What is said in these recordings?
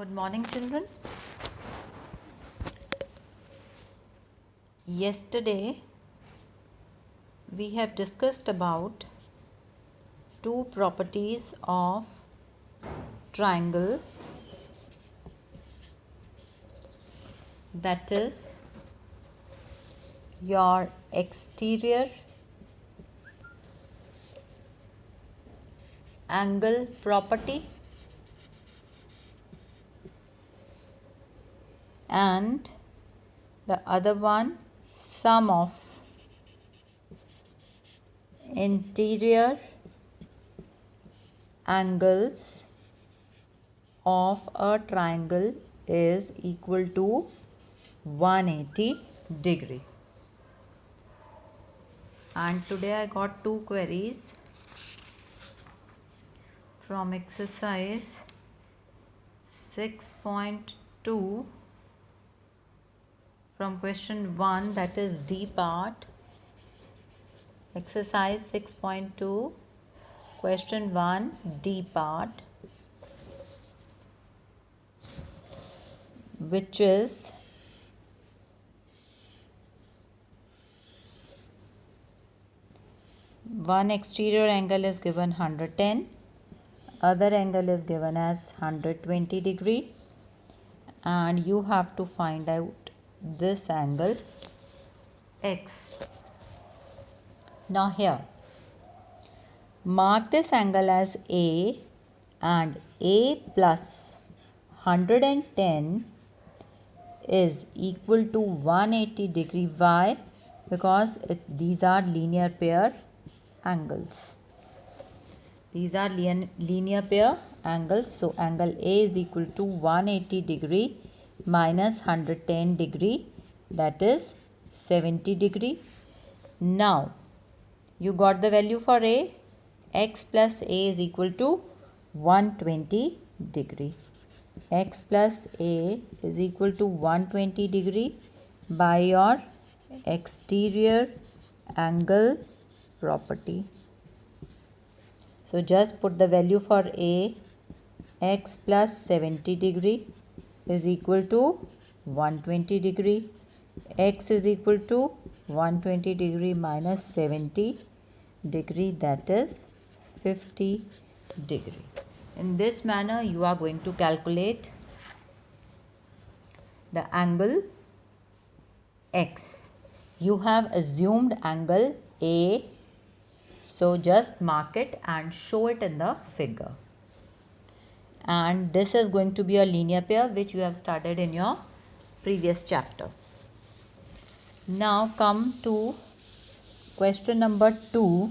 Good morning, children. Yesterday we have discussed about two properties of triangle, that is your exterior angle property and the other one sum of interior angles of a triangle is equal to 180 degree. And today I got two queries from exercise 6.2 from question 1, that is D part. Exercise 6.2 question 1 D part, which is one exterior angle is given 110, other angle is given as 120 degree, and you have to find out this angle X. Now here mark this angle as A, and A plus 110 is equal to 180 degree. Why? Because these are linear pair angles. These are linear pair angles. So angle A is equal to 180 degree minus 110 degree, that is 70 degree. Now you got the value for A. X plus A is equal to 120 degree. X plus A is equal to 120 degree by your exterior angle property. So just put the value for A. X plus 70 degree is equal to 120 degree. X is equal to 120 degree minus 70 degree, that is 50 degree. In this manner you are going to calculate the angle X. You have assumed angle A, so just mark it and show it in the figure. And this is going to be a linear pair which you have studied in your previous chapter. Now come to question number 2.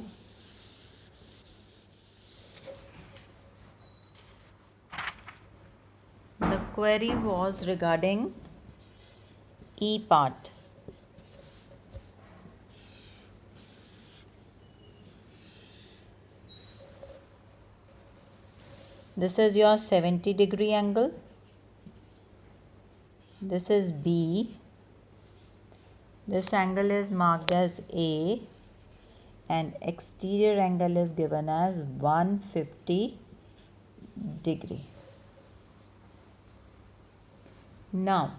The query was regarding E part. This is your 70 degree angle. This is B. This angle is marked as A, and exterior angle is given as 150 degree. Now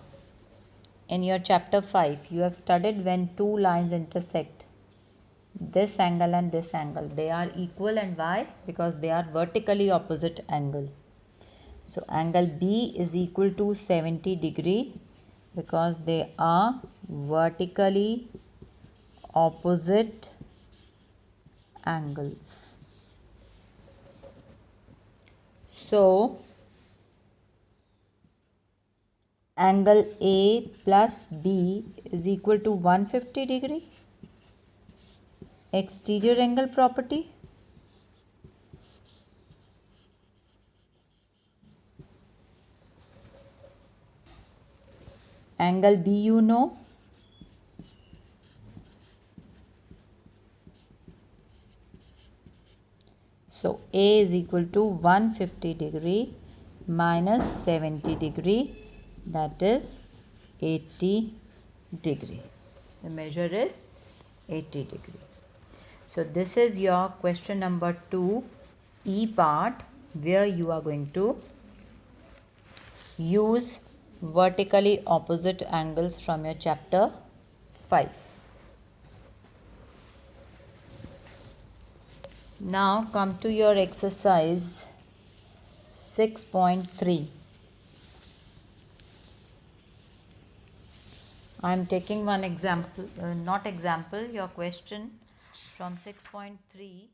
in your chapter 5 you have studied when two lines intersect, this angle and this angle, they are equal. And why? Because they are vertically opposite angle. So angle B is equal to 70 degree because they are vertically opposite angles. So angle A plus B is equal to 150 degree. Exterior angle property. Angle B you know. So A is equal to 150 degree minus 70 degree, that is 80 degree. The measure is 80 degree. So this is your question number 2 E part, where you are going to Use vertically opposite angles from your chapter 5. Now come to your exercise 6.3. I am taking one example, not example, your question from 6.3.